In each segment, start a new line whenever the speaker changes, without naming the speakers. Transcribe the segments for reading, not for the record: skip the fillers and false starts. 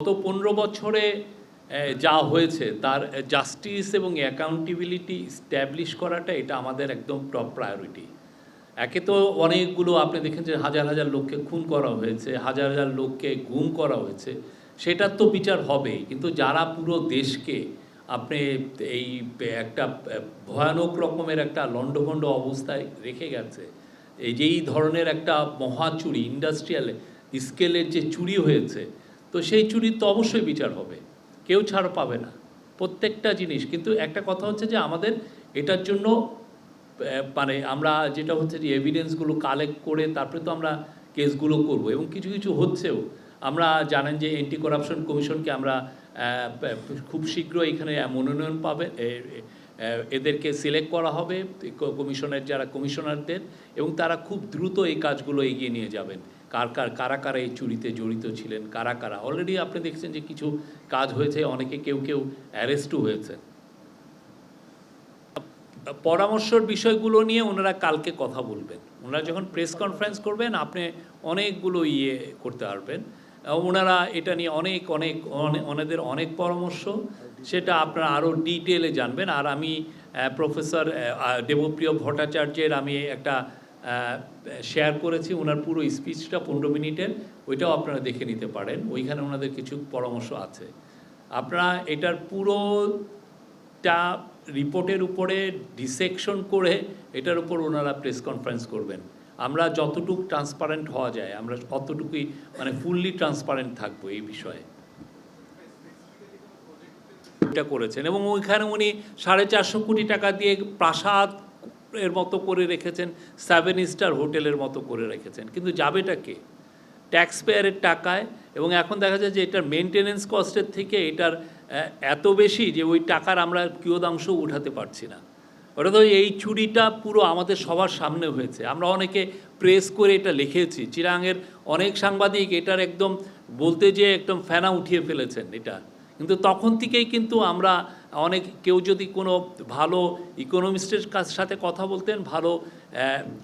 গত 15 বছরে যা হয়েছে তার জাস্টিস এবং অ্যাকাউন্টেবিলিটি স্ট্যাবলিশ করাটা এটা আমাদের একদম টপ প্রায়োরিটি। একে তো অনেকগুলো আপনি দেখেন যে হাজার হাজার লোককে খুন করা হয়েছে, হাজার হাজার লোককে গুম করা হয়েছে, সেটার তো বিচার হবেই। কিন্তু যারা পুরো দেশকে আপনি এই একটা ভয়ানক রকমের একটা লণ্ডভণ্ড অবস্থায় রেখে গেছে, এই যেই ধরনের একটা মহা চুরি, ইন্ডাস্ট্রিয়াল স্কেলের যে চুরি হয়েছে, তো সেই চুরির তো অবশ্যই বিচার হবে, কেউ ছাড় পাবে না প্রত্যেকটা জিনিস। কিন্তু একটা কথা হচ্ছে যে আমাদের এটার জন্য মানে আমরা যেটা হচ্ছে যে এভিডেন্সগুলো কালেক্ট করে তারপরে তো আমরা কেসগুলো করব, এবং কিছু কিছু হচ্ছেও। আমরা জানেন যে অ্যান্টি করাপশন কমিশনকে আমরা খুব শীঘ্র এখানে মনোনয়ন পাবে, এদেরকে সিলেক্ট করা হবে কমিশনের যারা কমিশনারদের, এবং তারা খুব দ্রুত এই কাজগুলো এগিয়ে নিয়ে যাবেন। কারা কারা এই চুরিতে জড়িত ছিলেন, কারা কারা অলরেডি আপনি দেখছেন যে কিছু কাজ হয়েছে, অনেকে কেউ কেউ অ্যারেস্টও হয়েছে। পরামর্শর বিষয়গুলো নিয়ে ওনারা কালকে কথা বলবেন। ওনারা যখন প্রেস কনফারেন্স করবেন আপনি অনেকগুলো করতে পারবেন। ওনারা এটা নিয়ে ওনাদের অনেক পরামর্শ, সেটা আপনারা আরও ডিটেলে জানবেন। আর আমি প্রফেসর দেবপ্রিয় ভট্টাচার্যের আমি একটা শেয়ার করেছি ওনার পুরো স্পিচটা 15 মিনিটের, ওইটাও আপনারা দেখে নিতে পারেন। ওইখানে ওনাদের কিছু পরামর্শ আছে। আপনারা এটার পুরোটা রিপোর্টের উপরে ডিসেকশন করে এটার উপর ওনারা প্রেস কনফারেন্স করবেন। আমরা যতটুকু ট্রান্সপারেন্ট হওয়া যায় আমরা অতটুকুই মানে ফুললি ট্রান্সপারেন্ট থাকবো এই বিষয়ে। এটা করেছেন এবং ওইখানে উনি 450 কোটি টাকা দিয়ে প্রাসাদ এর মতো করে রেখেছেন, 7 স্টার হোটেলের মতো করে রেখেছেন, কিন্তু যাবেটা কে? ট্যাক্স পেয়ারের টাকায়। এবং এখন দেখা যায় যে এটার মেনটেনেন্স কস্টের থেকে এটার এত বেশি যে ওই টাকার আমরা কিয়দাংশ উঠাতে পারছি না। ওটা তো এই চুরিটা পুরো আমাদের সবার সামনে হয়েছে, আমরা অনেকে প্রেস করে এটা লিখেছি, চিরাঙের অনেক সাংবাদিক এটার একদম বলতে যে একদম ফেনা উঠিয়ে ফেলেছেন এটা। কিন্তু তখন থেকেই কিন্তু আমরা কেউ যদি কোনো ভালো ইকোনমিস্টের সাথে কথা বলতেন, ভালো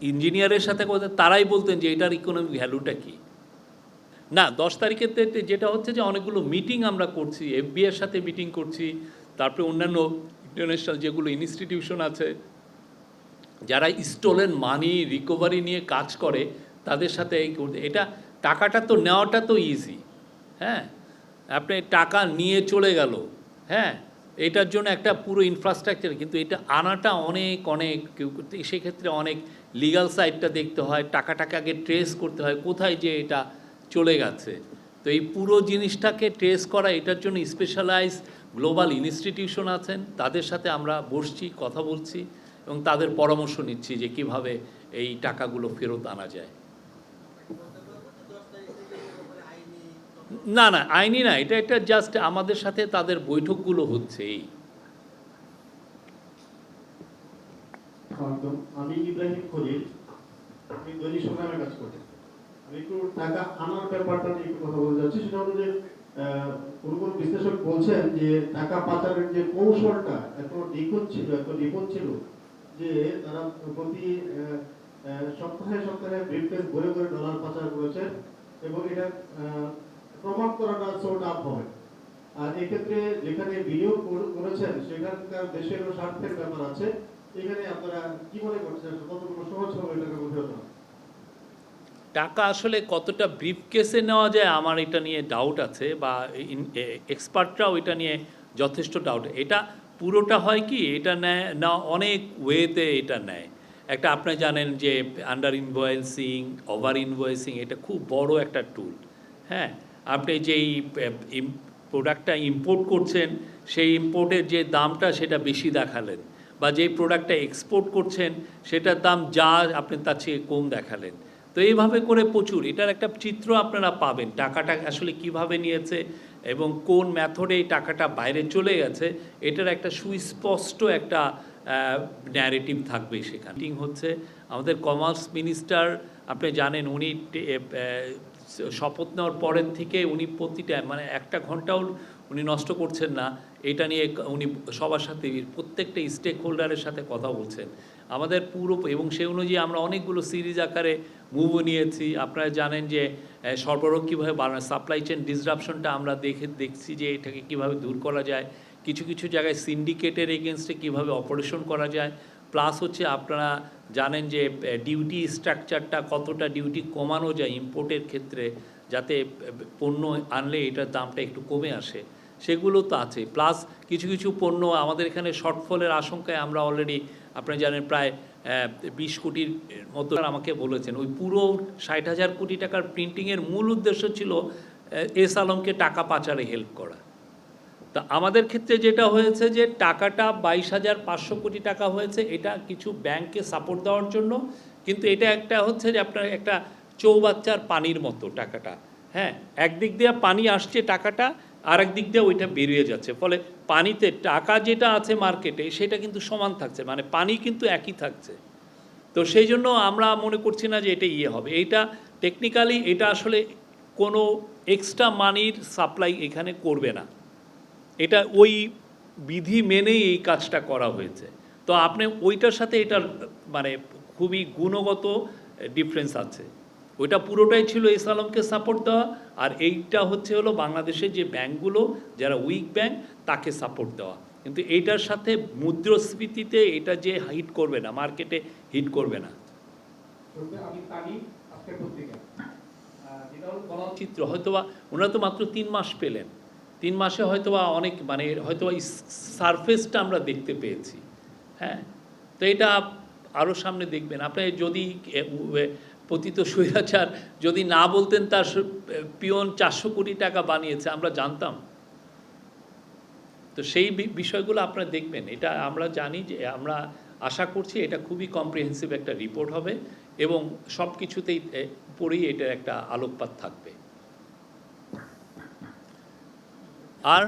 ইঞ্জিনিয়ারের সাথে কথা, তারাই বলতেন যে এটার ইকোনমিক ভ্যালুটা কী। না, 10 তারিখের যেটা হচ্ছে যে অনেকগুলো মিটিং আমরা করছি, এফবিআইয়ের সাথে মিটিং করছি, তারপরে অন্যান্য ইন্টারন্যাশনাল যেগুলো ইনস্টিটিউশন আছে যারা স্টোলেন মানি রিকভারি নিয়ে কাজ করে তাদের সাথে এটা টাকাটা তো নেওয়াটা তো ইজি, হ্যাঁ, আপনি টাকা নিয়ে চলে গেল, হ্যাঁ, এটার জন্য একটা পুরো ইনফ্রাস্ট্রাকচার, কিন্তু এটা আনাটা অনেক সেক্ষেত্রে অনেক লিগাল সাইডটা দেখতে হয়, টাকাটাকে আগে ট্রেস করতে হয় কোথায় যে এটা চলে গেছে। তো এই পুরো জিনিসটাকে ট্রেস করা, এটার জন্য স্পেশালাইজ গ্লোবাল ইনস্টিটিউশন আছেন, তাদের সাথে আমরা বসছি, কথা বলছি এবং তাদের পরামর্শ নিচ্ছি যে কিভাবে এই টাকাগুলো ফেরত আনা যায়। না না, আইনি না, এটা জাস্ট আমাদের সাথে তাদের বৈঠকগুলো হচ্ছে। এই
আমি ইব্রাহিম খলিল, আমি দৈনিক সংগ্রামে কাজ করি। আমি একটু টাকা আনার ব্যাপারটা নিয়ে একটু কথা বলতে চাচ্ছি। সেটা হলো যে কোন বিশ্লেষক বলছেন যে টাকা পাচারের যে কৌশলটা এত নিখুঁত ছিল যে তারা প্রতি সপ্তাহে সপ্তাহে ব্রিফকেস ভরে ভরে ডলার পাচার করেছেন, এবং এটা প্রমাণ করাটা সোল্ড আপ হবে। আর এক্ষেত্রে যেখানে বিনিয়োগ করেছেন সেখানকার দেশেরও স্বার্থের ব্যাপার আছে। এখানে আপনারা কি মনে করছেন কতটুকু সহজ হবে এটাকে বোঝানো?
টাকা আসলে কতটা ব্রিফ কেসে নেওয়া যায় আমার এটা নিয়ে ডাউট আছে, বা এক্সপার্টরাও এটা নিয়ে যথেষ্ট ডাউট। এটা পুরোটা হয় কি, এটা নেয় না অনেক ওয়েতে এটা নেয়। একটা আপনি জানেন যে আন্ডার ইনভয়েসিং, ওভার ইনভয়েসিং, এটা খুব বড় একটা টুল। হ্যাঁ, আপনি যেই প্রোডাক্টটা ইম্পোর্ট করছেন সেই ইম্পোর্টের যে দামটা সেটা বেশি দেখালেন, বা যেই প্রোডাক্টটা এক্সপোর্ট করছেন সেটার দাম যা আপনি তার চেয়ে কম দেখালেন। তো এইভাবে করে প্রচুর এটার একটা চিত্র আপনারা পাবেন, টাকাটা আসলে কিভাবে নিয়েছে এবং কোন মেথডে এই টাকাটা বাইরে চলে গেছে, এটার একটা সুস্পষ্ট একটা ন্যারেটিভ থাকবে সেখানে। মিটিং হচ্ছে আমাদের কমার্স মিনিস্টার, আপনি জানেন উনি শপথ নেওয়ার পরের থেকে উনি প্রতিটা মানে একটা ঘন্টাও উনি নষ্ট করছেন না, এটা নিয়ে উনি সবার সাথে প্রত্যেকটা স্টেক হোল্ডারের সাথে কথা বলছেন। আমাদের পুরো এবং সেই অনুযায়ী আমরা অনেকগুলো সিরিজ আকারে মুভও নিয়েছি। আপনারা জানেন যে সরবরাহ কীভাবে বাড়ানো, সাপ্লাই চেন ডিসরাপশনটা আমরা দেখছি যে এটাকে কীভাবে দূর করা যায়, কিছু কিছু জায়গায় সিন্ডিকেটের এগেনস্টে কীভাবে অপারেশন করা যায়, প্লাস হচ্ছে আপনারা জানেন যে ডিউটি স্ট্রাকচারটা কতটা ডিউটি কমানো যায় ইম্পোর্টের ক্ষেত্রে, যাতে পণ্য আনলে এটার দামটা একটু কমে আসে, সেগুলো তো আছে। প্লাস কিছু কিছু পণ্য আমাদের এখানে শর্টফলের আশঙ্কায় আমরা অলরেডি আপনারা জানেন প্রায় 20 কোটির মতো আমাকে বলেছেন। ওই পুরো 60,000 কোটি টাকার প্রিন্টিংয়ের মূল উদ্দেশ্য ছিল এস আলমকে টাকা পাচারে হেল্প করা। তা আমাদের ক্ষেত্রে যেটা হয়েছে যে টাকাটা 22,500 কোটি টাকা হয়েছে, এটা কিছু ব্যাংককে সাপোর্ট দেওয়ার জন্য, কিন্তু এটা একটা হচ্ছে যে আপনার একটা চৌবাচ্চার পানির মতো টাকাটা। হ্যাঁ, একদিক দিয়ে পানি আসছে টাকাটা, আর একদিক দিয়ে ওইটা বেরিয়ে যাচ্ছে, ফলে পানিতে টাকা যেটা আছে মার্কেটে সেটা কিন্তু সমান থাকছে, মানে পানি কিন্তু একই থাকছে। তো সেই জন্য আমরা মনে করছি না যে এটা হবে। এইটা টেকনিক্যালি এটা আসলে কোনো এক্সট্রা মানির সাপ্লাই এখানে করবে না, এটা ওই বিধি মেনেই এই কাজটা করা হয়েছে। তো আপনি ওইটার সাথে এটার মানে খুবই গুণগত ডিফারেন্স আছে। ওইটা পুরোটাই ছিল এস আলমকে সাপোর্ট দেওয়া, আর এইটা হচ্ছে হলো বাংলাদেশের যে ব্যাংকগুলো যারা উইক ব্যাংক তাকে সাপোর্ট দেওয়া। কিন্তু এইটার সাথে মুদ্রাস্ফীতিতে এটা যে হিট করবে না, মার্কেটে হিট করবে না। চিত্র হয়তোবা ওনারা তো মাত্র 3 মাস পেলেন, 3 মাসে হয়তোবা অনেক মানে হয়তোবা সারফেসটা আমরা দেখতে পেয়েছি। হ্যাঁ, তো এটা আরও সামনে দেখবেন। আপনি যদি পতিত স্বৈরাচার যদি না বলতেন তার পিয়ন 400 কোটি টাকা বানিয়েছে, আমরা জানতাম। তো সেই বিষয়গুলো আপনারা দেখবেন। এটা আমরা জানি যে আমরা আশা করছি এটা খুবই কম্প্রিহেন্সিভ একটা রিপোর্ট হবে এবং সব কিছুতেই পরেই এটার একটা আলোকপাত থাকবে। আর